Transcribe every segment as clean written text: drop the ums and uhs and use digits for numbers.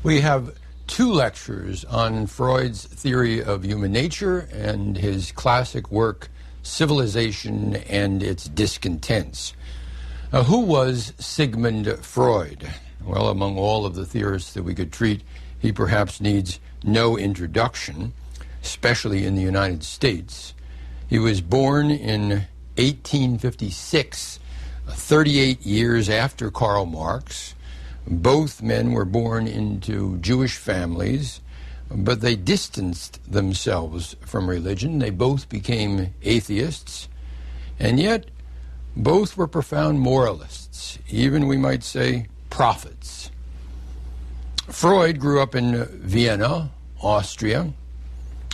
We have two lectures on Freud's theory of human nature and his classic work, Civilization and Its Discontents. Who was Sigmund Freud? Well, among all of the theorists that we could treat, he perhaps needs no introduction, especially in the United States. He was born in 1856, 38 years after Karl Marx. Both men were born into Jewish families, but they distanced themselves from religion. They both became atheists, and yet both were profound moralists, even, we might say, prophets. Freud grew up in Vienna, Austria,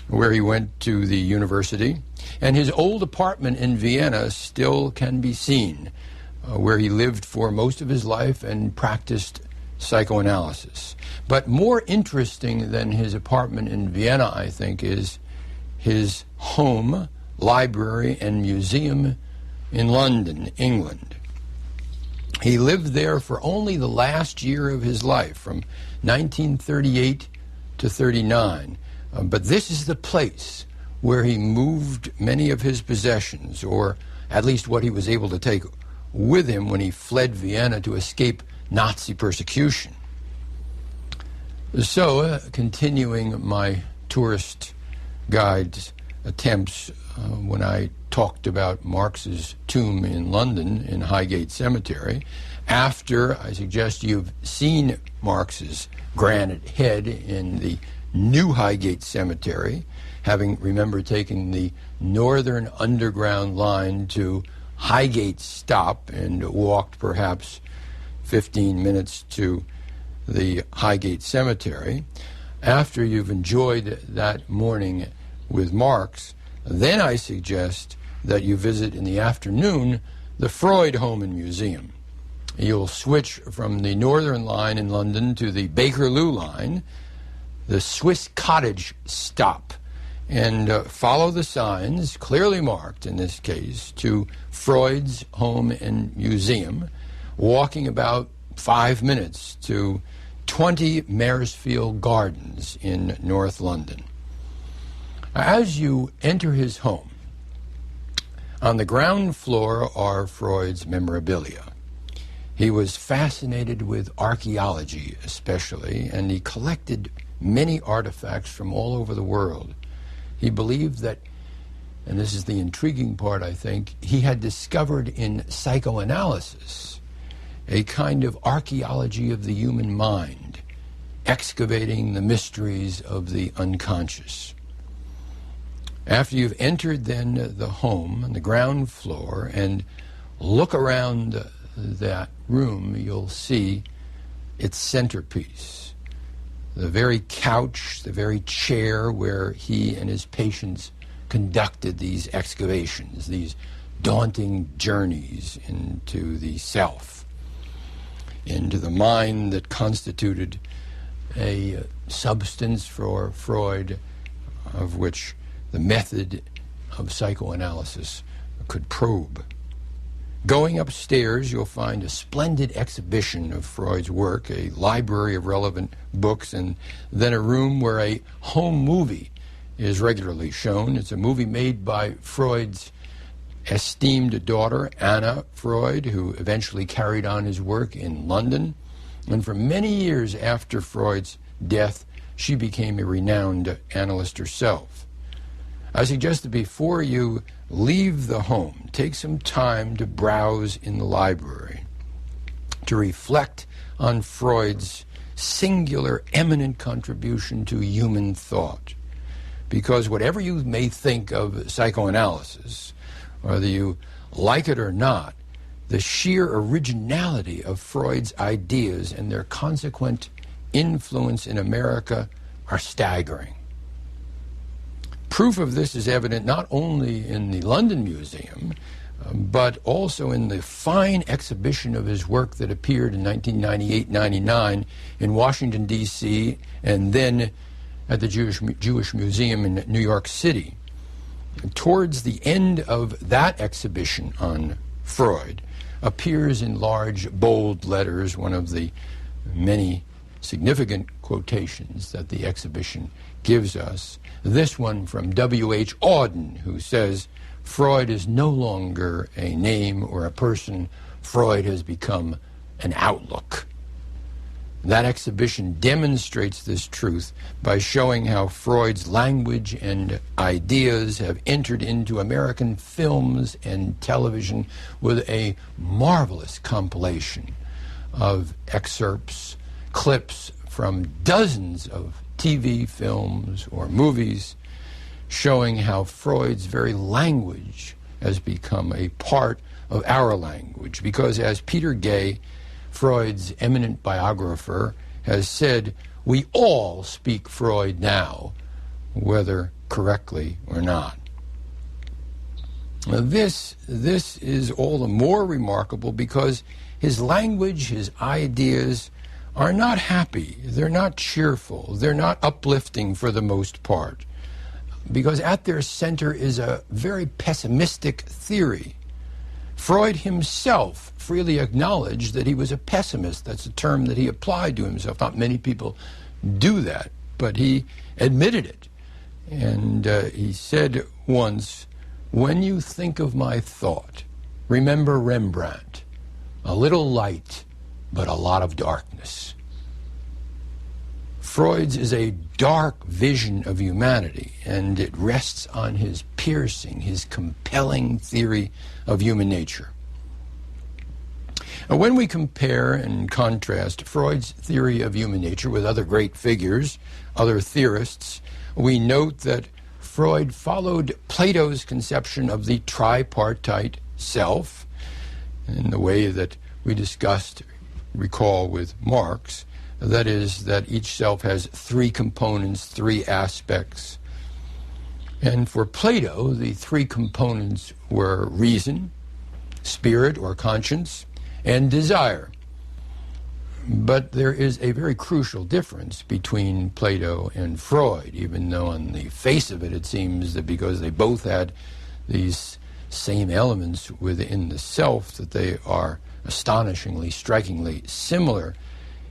where he went to the university, and his old apartment in Vienna still can be seen, where he lived for most of his life and practiced psychoanalysis. But more interesting than his apartment in Vienna, I think, is his home, library, and museum in London, England. He lived there for only the last year of his life, from 1938 to 39. But this is the place where he moved many of his possessions, or at least what he was able to take with him when he fled Vienna to escape Nazi persecution. So, continuing my tourist guide's attempts, when I talked about Marx's tomb in London in Highgate Cemetery, after I suggest you've seen Marx's granite head in the new Highgate Cemetery, having, remember, taken the Northern Underground line to Highgate Stop and walked perhaps 15 minutes to the Highgate Cemetery. After you've enjoyed that morning with Marx, then I suggest that you visit in the afternoon the Freud Home and Museum. You'll switch from the Northern Line in London to the Bakerloo Line, the Swiss Cottage stop, and follow the signs, clearly marked in this case, to Freud's Home and Museum, walking about 5 minutes to 20 Maresfield Gardens in North London. As you enter his home, on the ground floor are Freud's memorabilia. He was fascinated with archaeology especially, and he collected many artifacts from all over the world. He believed that, and this is the intriguing part, I think, he had discovered in psychoanalysis a kind of archaeology of the human mind, excavating the mysteries of the unconscious. After you've entered then the home on the ground floor and look around that room, you'll see its centerpiece, the very couch, the very chair where he and his patients conducted these excavations, these daunting journeys into the self, into the mind that constituted a substance for Freud, of which the method of psychoanalysis could probe. Going upstairs, you'll find a splendid exhibition of Freud's work, a library of relevant books, and then a room where a home movie is regularly shown. It's a movie made by Freud's esteemed daughter, Anna Freud, who eventually carried on his work in London. And for many years after Freud's death, she became a renowned analyst herself. I suggest that before you leave the home, take some time to browse in the library, to reflect on Freud's singular, eminent contribution to human thought. Because whatever you may think of psychoanalysis, whether you like it or not, the sheer originality of Freud's ideas and their consequent influence in America are staggering. Proof of this is evident not only in the London Museum, but also in the fine exhibition of his work that appeared in 1998-99 in Washington, D.C., and then at the Jewish Museum in New York City. And towards the end of that exhibition on Freud appears in large, bold letters one of the many significant quotes quotations that the exhibition gives us. This one from W.H. Auden, who says, Freud is no longer a name or a person. Freud has become an outlook. That exhibition demonstrates this truth by showing how Freud's language and ideas have entered into American films and television with a marvelous compilation of excerpts, clips from dozens of TV films or movies, showing how Freud's very language has become a part of our language. Because as Peter Gay, Freud's eminent biographer, has said, we all speak Freud now, whether correctly or not. Now this is all the more remarkable because his language, his ideas are not happy, they're not cheerful, they're not uplifting for the most part, because at their center is a very pessimistic theory. Freud himself freely acknowledged that he was a pessimist. That's a term that he applied to himself. Not many people do that, but he admitted it. And he said once, when you think of my thought, remember Rembrandt, a little light, but a lot of darkness. Freud's is a dark vision of humanity, and it rests on his piercing, his compelling theory of human nature. Now, when we compare and contrast Freud's theory of human nature with other great figures, other theorists, we note that Freud followed Plato's conception of the tripartite self in the way that we discussed, recall, with Marx. That is, that each self has three components, three aspects. And for Plato, the three components were reason, spirit or conscience, and desire. But there is a very crucial difference between Plato and Freud, even though on the face of it, it seems that because they both had these same elements within the self, that they are astonishingly, strikingly similar.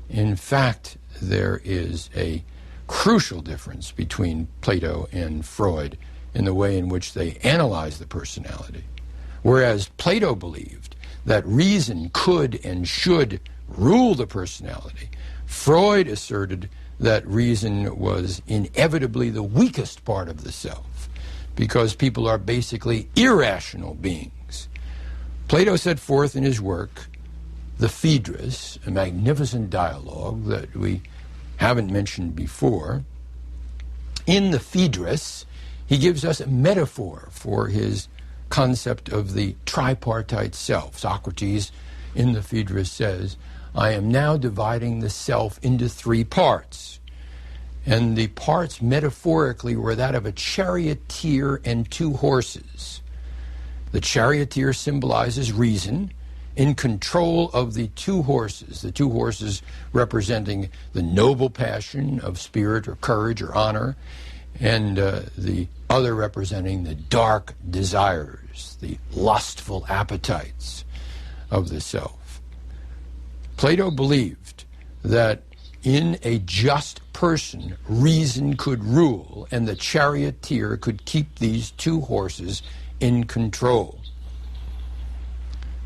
In fact, there is a crucial difference between Plato and Freud in the way in which they analyze the personality. Whereas Plato believed that reason could and should rule the personality, Freud asserted that reason was inevitably the weakest part of the self, because people are basically irrational beings. Plato set forth in his work the Phaedrus, a magnificent dialogue that we haven't mentioned before. In the Phaedrus, he gives us a metaphor for his concept of the tripartite self. Socrates in the Phaedrus says, I am now dividing the self into three parts. And the parts metaphorically were that of a charioteer and two horses. The charioteer symbolizes reason, in control of the two horses representing the noble passion of spirit or courage or honor, and the other representing the dark desires, the lustful appetites of the self. Plato believed that in a just person, reason could rule, and the charioteer could keep these two horses in control.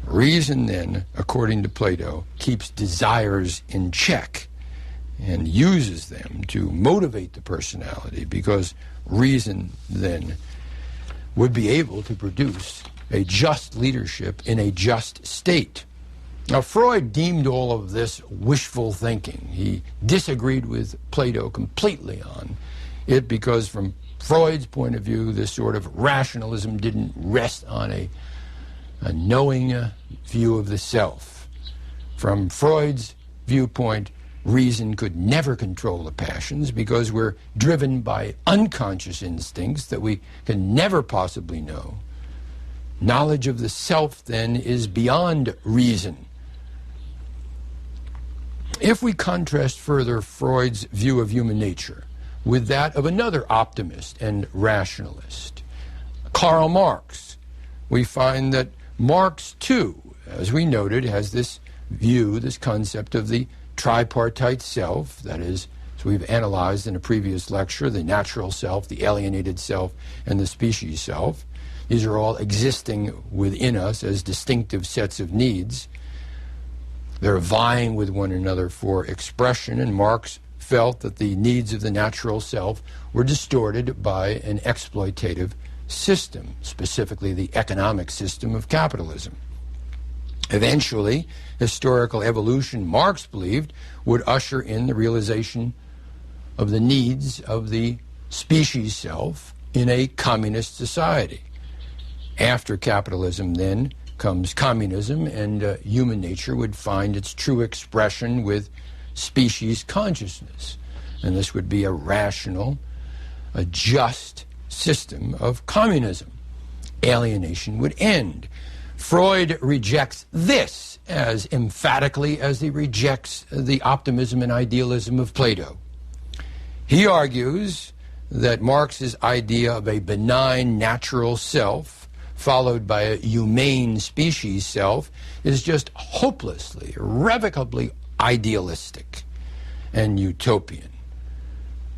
Reason then, according to Plato, keeps desires in check and uses them to motivate the personality, because reason then would be able to produce a just leadership in a just state. Now, Freud deemed all of this wishful thinking. He disagreed with Plato completely on it because from Freud's point of view, this sort of rationalism didn't rest on a knowing view of the self. From Freud's viewpoint, reason could never control the passions because we're driven by unconscious instincts that we can never possibly know. Knowledge of the self, then, is beyond reason. If we contrast further Freud's view of human nature with that of another optimist and rationalist, Karl Marx, we find that Marx, too, as we noted, has this view, this concept of the tripartite self, that is we've analyzed in a previous lecture, the natural self, the alienated self, and the species self. These are all existing within us as distinctive sets of needs. They're vying with one another for expression, and Marx felt that the needs of the natural self were distorted by an exploitative system, specifically the economic system of capitalism. Eventually, historical evolution, Marx believed, would usher in the realization of the needs of the species self in a communist society. After capitalism, then, comes communism, and human nature would find its true expression with species consciousness. And this would be a rational, a just system of communism. Alienation would end. Freud rejects this as emphatically as he rejects the optimism and idealism of Plato. He argues that Marx's idea of a benign natural self followed by a humane species self is just hopelessly, irrevocably idealistic and utopian.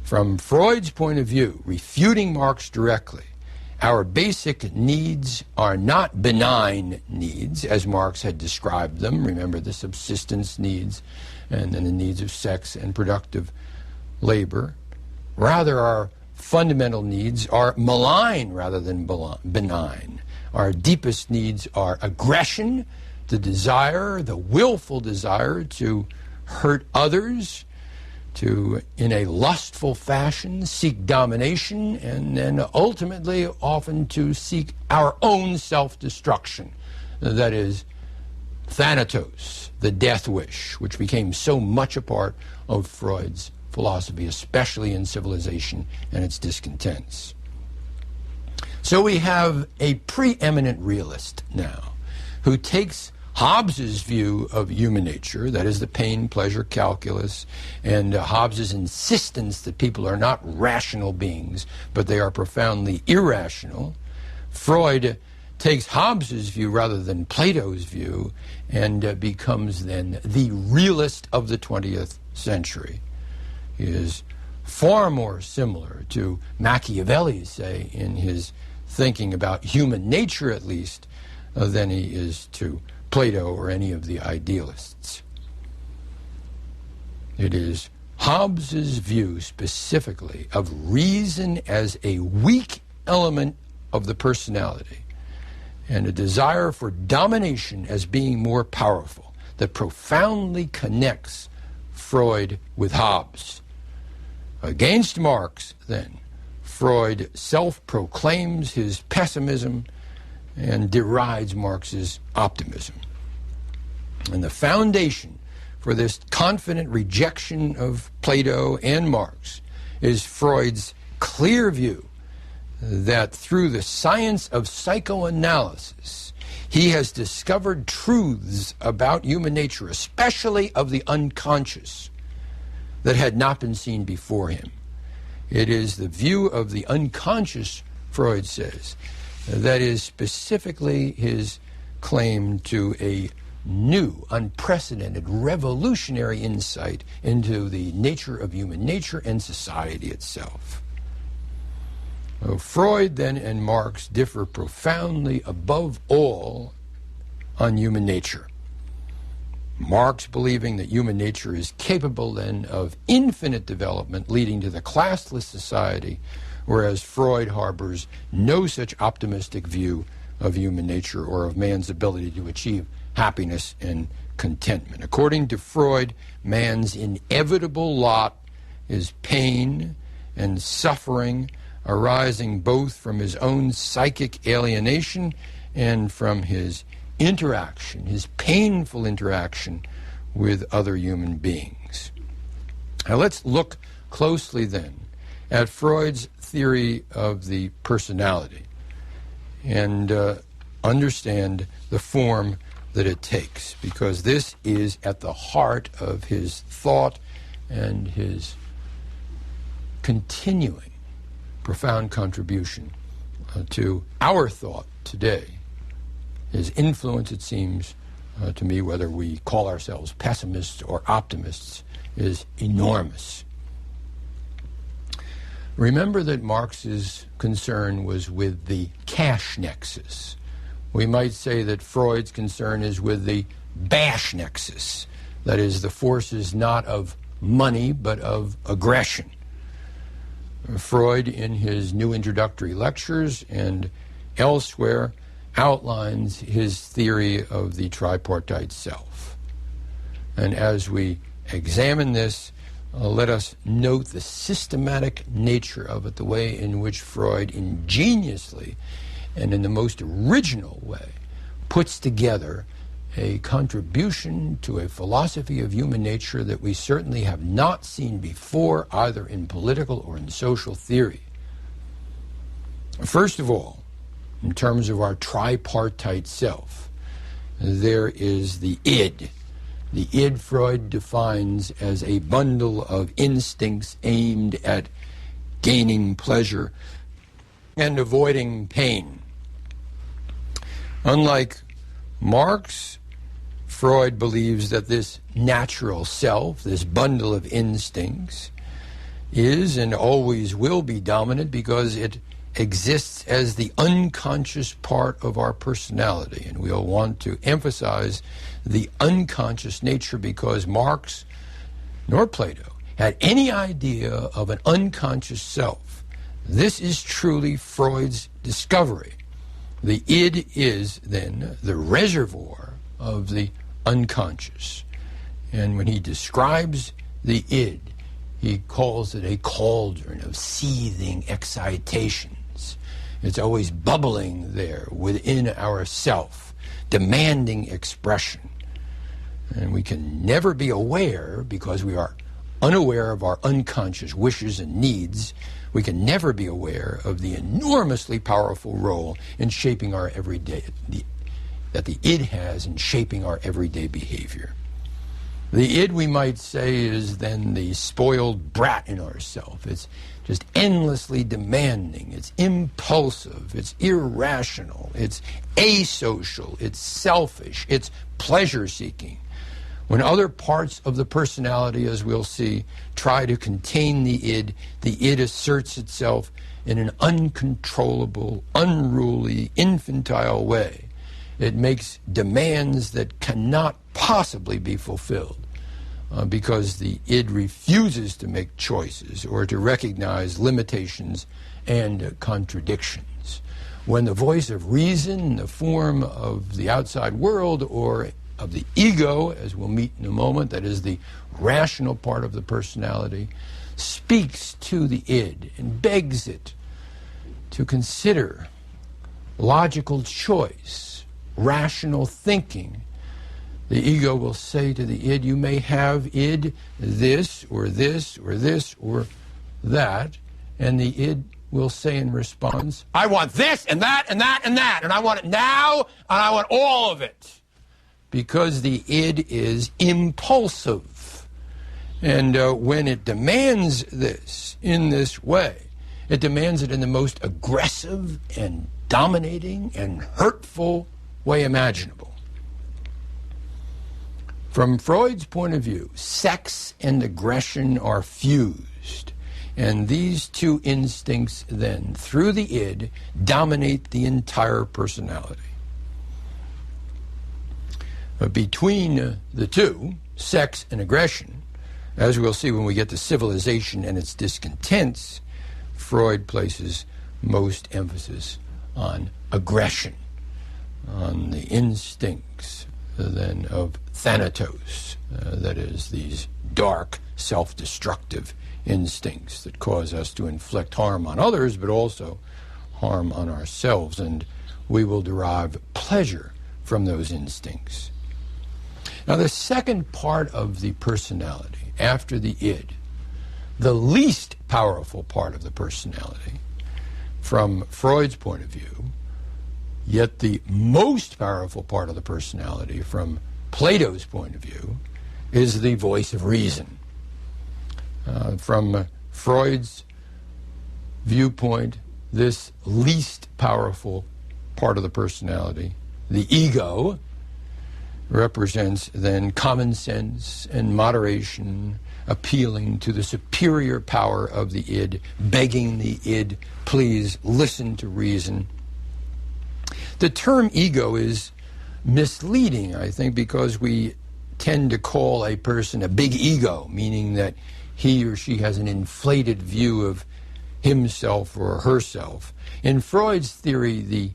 From Freud's point of view, refuting Marx directly, our basic needs are not benign needs, as Marx had described them. Remember the subsistence needs and then the needs of sex and productive labor. Rather, our fundamental needs are malign rather than benign. Our deepest needs are aggression, the desire, the willful desire to hurt others, to, in a lustful fashion, seek domination, and then ultimately often to seek our own self-destruction. That is, thanatos, the death wish, which became so much a part of Freud's philosophy, especially in Civilization and its discontents. So we have a preeminent realist now who takes Hobbes's view of human nature, that is the pain-pleasure calculus, and Hobbes's insistence that people are not rational beings, but they are profoundly irrational. Freud takes Hobbes's view rather than Plato's view and becomes then the realist of the 20th century. He is far more similar to Machiavelli, say, in his thinking about human nature at least, than he is to Plato or any of the idealists. It is Hobbes's view specifically of reason as a weak element of the personality and a desire for domination as being more powerful that profoundly connects Freud with Hobbes. Against Marx, then, Freud self-proclaims his pessimism and derides Marx's optimism. And the foundation for this confident rejection of Plato and Marx is Freud's clear view that through the science of psychoanalysis, he has discovered truths about human nature, especially of the unconscious, that had not been seen before him. It is the view of the unconscious, Freud says, that is specifically his claim to a new, unprecedented, revolutionary insight into the nature of human nature and society itself. Freud then and Marx differ profoundly above all on human nature. Marx believing that human nature is capable then of infinite development leading to the classless society, whereas Freud harbors no such optimistic view of human nature or of man's ability to achieve happiness and contentment. According to Freud, man's inevitable lot is pain and suffering arising both from his own psychic alienation and from his interaction, his painful interaction with other human beings. Now let's look closely then at Freud's theory of the personality and understand the form that it takes, because this is at the heart of his thought and his continuing profound contribution to our thought today. His influence, it seems to me, whether we call ourselves pessimists or optimists, is enormous. Remember that Marx's concern was with the cash nexus. We might say that Freud's concern is with the bash nexus, that is, the forces not of money but of aggression. Freud, in his new introductory lectures and elsewhere, outlines his theory of the tripartite self. And as we examine this, let us note the systematic nature of it, the way in which Freud ingeniously and in the most original way puts together a contribution to a philosophy of human nature that we certainly have not seen before, either in political or in social theory. First of all, in terms of our tripartite self, there is the id. The id Freud defines as a bundle of instincts aimed at gaining pleasure and avoiding pain. Unlike Marx, Freud believes that this natural self, this bundle of instincts, is and always will be dominant because it exists as the unconscious part of our personality. And we'll want to emphasize the unconscious nature because Marx nor Plato had any idea of an unconscious self. This is truly Freud's discovery. The id is then the reservoir of the unconscious. And when he describes the id, he calls it a cauldron of seething excitations. It's always bubbling there within our self, demanding expression. And we can never be aware, because we are unaware of our unconscious wishes and needs, we can never be aware of the enormously powerful role in shaping our everyday, that the id has in shaping our everyday behavior. The id, we might say, is then the spoiled brat in ourself. It's just endlessly demanding. It's impulsive. It's irrational. It's asocial. It's selfish. It's pleasure-seeking. When other parts of the personality, as we'll see, try to contain the id asserts itself in an uncontrollable, unruly, infantile way. It makes demands that cannot possibly be fulfilled because the id refuses to make choices or to recognize limitations and contradictions. When the voice of reason in the form of the outside world or of the ego, as we'll meet in a moment, that is the rational part of the personality, speaks to the id and begs it to consider logical choice, rational thinking, the ego will say to the id, you may have id this or this or this or that, and the id will say in response, I want this and that and that and that, and I want it now, and I want all of it. Because the id is impulsive. And when it demands this in this way, it demands it in the most aggressive and dominating and hurtful way imaginable. From Freud's point of view, sex and aggression are fused. And these two instincts then, through the id, dominate the entire personality. Between the two, sex and aggression, as we'll see when we get to civilization and its discontents, Freud places most emphasis on aggression, on the instincts then of thanatos, that is, these dark, self-destructive instincts that cause us to inflict harm on others, but also harm on ourselves, and we will derive pleasure from those instincts. Now, the second part of the personality, after the id, the least powerful part of the personality, from Freud's point of view, yet the most powerful part of the personality, from Plato's point of view, is the voice of reason. From Freud's viewpoint, this least powerful part of the personality, the ego, represents then common sense and moderation, appealing to the superior power of the id, begging the id, please listen to reason. The term ego is misleading, I think, because we tend to call a person a big ego, meaning that he or she has an inflated view of himself or herself. In Freud's theory, the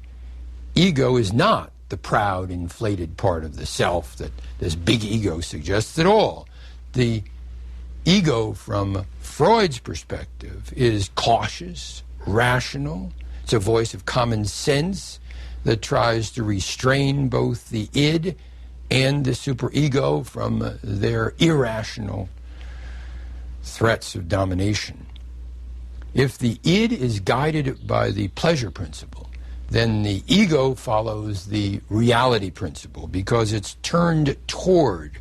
ego is not the proud, inflated part of the self that this big ego suggests at all. The ego, from Freud's perspective, is cautious, rational. It's a voice of common sense that tries to restrain both the id and the superego from their irrational threats of domination. If the id is guided by the pleasure principle, then the ego follows the reality principle because it's turned toward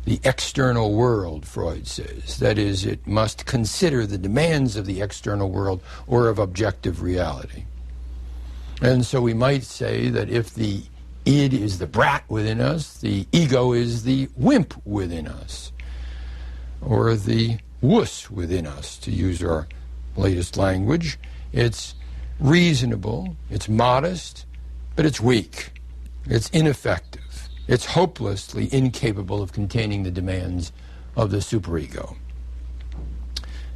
the external world, Freud says. That is, it must consider the demands of the external world or of objective reality. And so we might say that if the id is the brat within us, the ego is the wimp within us, or the wuss within us, to use our latest language. It's reasonable, it's modest, but it's weak, it's ineffective. It's hopelessly incapable of containing the demands of the superego.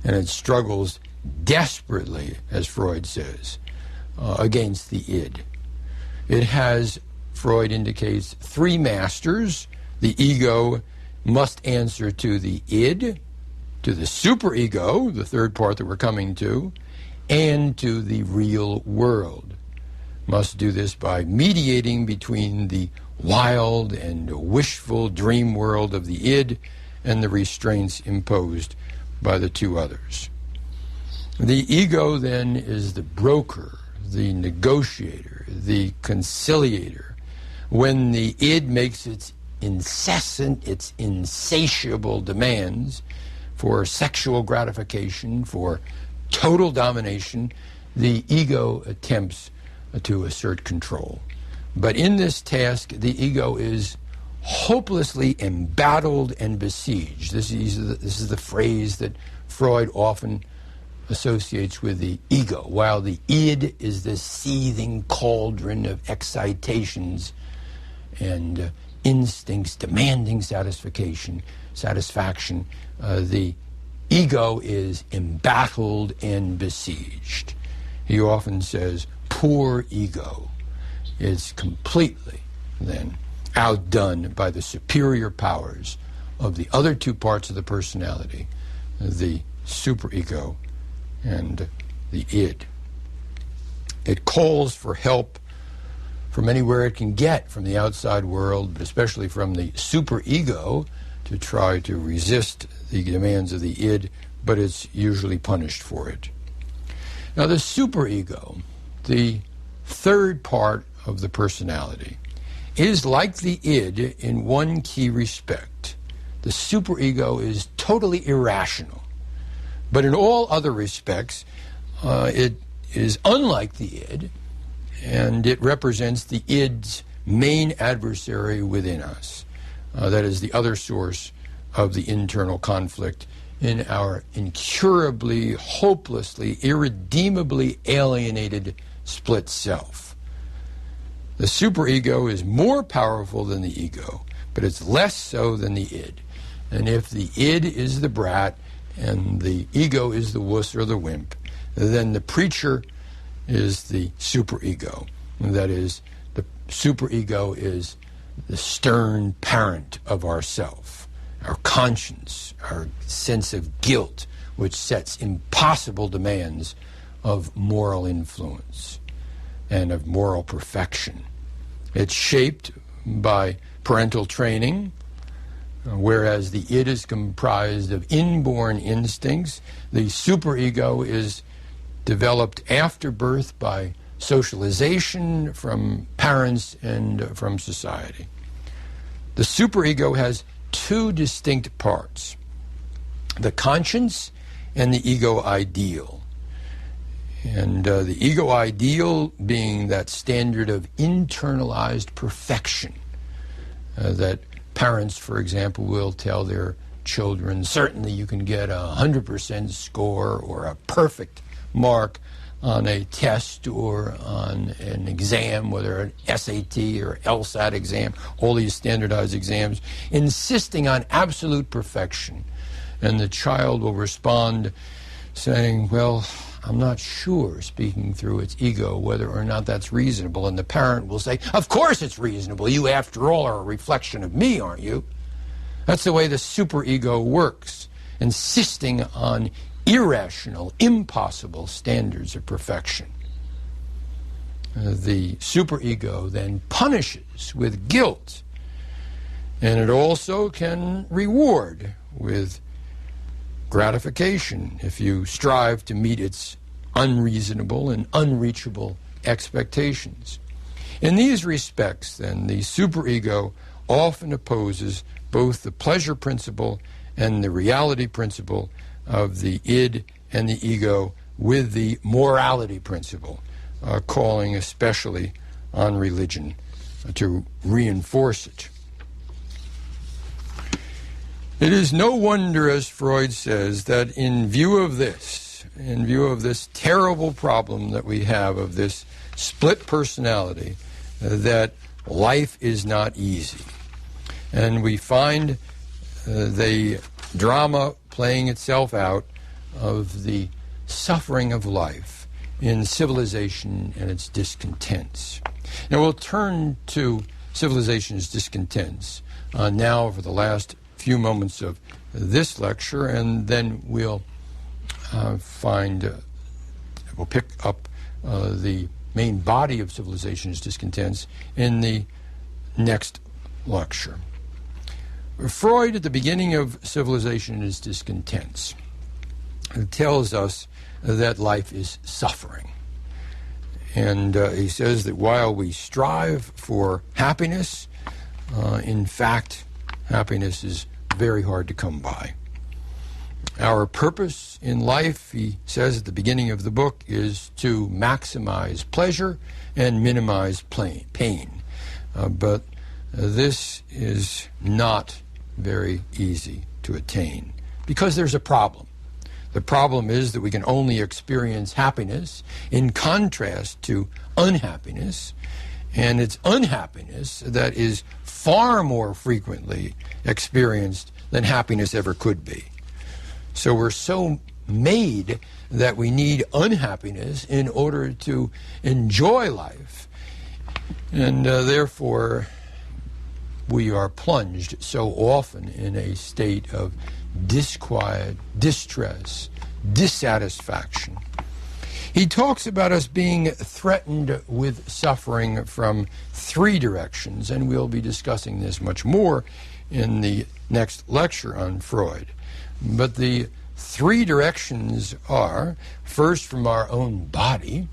And it struggles desperately, as Freud says, against the id. It has, Freud indicates, three masters. The ego must answer to the id, to the superego, the third part that we're coming to, and to the real world. Must do this by mediating between the wild and wishful dream world of the id and the restraints imposed by the two others. The ego then is the broker, the negotiator, the conciliator. When the id makes its incessant, its insatiable demands for sexual gratification, for total domination, the ego attempts to assert control. But in this task, the ego is hopelessly embattled and besieged. This is the phrase that Freud often associates with the ego, while the id is this seething cauldron of excitations and instincts demanding satisfaction. The ego is embattled and besieged. He often says, poor ego. Is completely, then, outdone by the superior powers of the other two parts of the personality, the superego and the id. It calls for help from anywhere it can get from the outside world, but especially from the superego, to try to resist the demands of the id, but it's usually punished for it. Now, the superego, the third part of the personality, is like the id in one key respect. The superego is totally irrational, but in all other respects, it is unlike the id, and it represents the id's main adversary within us. That is the other source of the internal conflict in our incurably, hopelessly, irredeemably alienated split self. The superego is more powerful than the ego, but it's less so than the id. And if the id is the brat and the ego is the wuss or the wimp, then the preacher is the superego. That is, the superego is the stern parent of ourself, our conscience, our sense of guilt, which sets impossible demands of moral influence and of moral perfection. It's shaped by parental training, whereas the id is comprised of inborn instincts. The superego is developed after birth by socialization from parents and from society. The superego has two distinct parts, the conscience and the ego ideal. And the ego ideal being that standard of internalized perfection that parents, for example, will tell their children. Certainly you can get a 100% score or a perfect mark on a test or on an exam, whether an SAT or LSAT exam, all these standardized exams, insisting on absolute perfection. And the child will respond saying, well, I'm not sure, speaking through its ego, whether or not that's reasonable. And the parent will say, of course it's reasonable. You, after all, are a reflection of me, aren't you? That's the way the superego works, insisting on irrational, impossible standards of perfection. The superego then punishes with guilt, and it also can reward with gratification if you strive to meet its unreasonable and unreachable expectations. In these respects, then, the superego often opposes both the pleasure principle and the reality principle of the id and the ego with the morality principle, calling especially on religion to reinforce it. It is no wonder, as Freud says, that in view of this terrible problem that we have of this split personality, that life is not easy. And we find the drama playing itself out of the suffering of life in civilization and its discontents. Now we'll turn to civilization's discontents now for the last few moments of this lecture, and then we'll pick up the main body of civilization's discontents in the next lecture. Freud, at the beginning of Civilization and Its Discontents, tells us that life is suffering. And he says that while we strive for happiness, in fact, happiness is very hard to come by. Our purpose in life, he says at the beginning of the book, is to maximize pleasure and minimize pain. But this is not very easy to attain because there's a problem. The problem is that we can only experience happiness in contrast to unhappiness, and it's unhappiness that is far more frequently experienced than happiness ever could be. So we're so made that we need unhappiness in order to enjoy life, and therefore we are plunged so often in a state of disquiet, distress, dissatisfaction. He talks about us being threatened with suffering from three directions, and we'll be discussing this much more in the next lecture on Freud. But the three directions are, first, from our own body,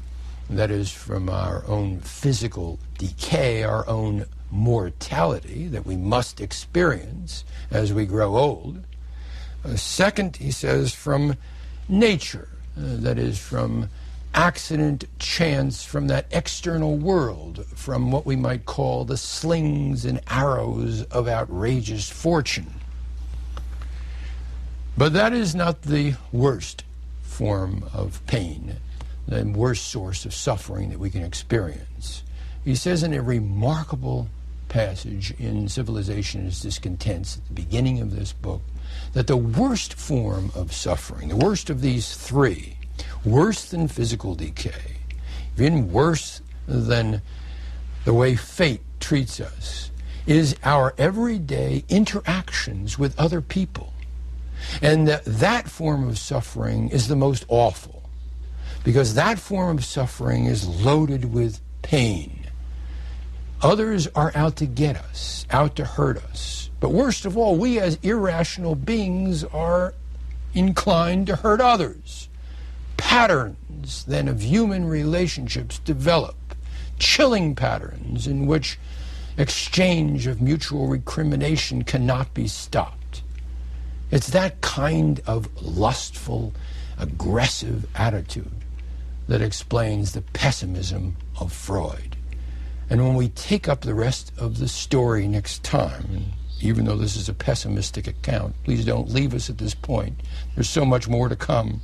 that is, from our own physical decay, our own mortality that we must experience as we grow old. Second, he says, from nature, that is, from accident, chance, from that external world, from what we might call the slings and arrows of outrageous fortune. But that is not the worst form of pain, the worst source of suffering that we can experience. He says in a remarkable passage in Civilization and Its Discontents at the beginning of this book that the worst form of suffering, the worst of these three, worse than physical decay, even worse than the way fate treats us, is our everyday interactions with other people. And that form of suffering is the most awful, because that form of suffering is loaded with pain. Others are out to get us, out to hurt us. But worst of all, we as irrational beings are inclined to hurt others. Patterns, then, of human relationships develop, chilling patterns in which exchange of mutual recrimination cannot be stopped. It's that kind of lustful, aggressive attitude that explains the pessimism of Freud. And when we take up the rest of the story next time, even though this is a pessimistic account. Please don't leave us at this point. There's so much more to come.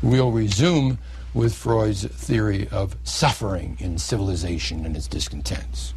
We'll resume with Freud's theory of suffering in civilization and its discontents.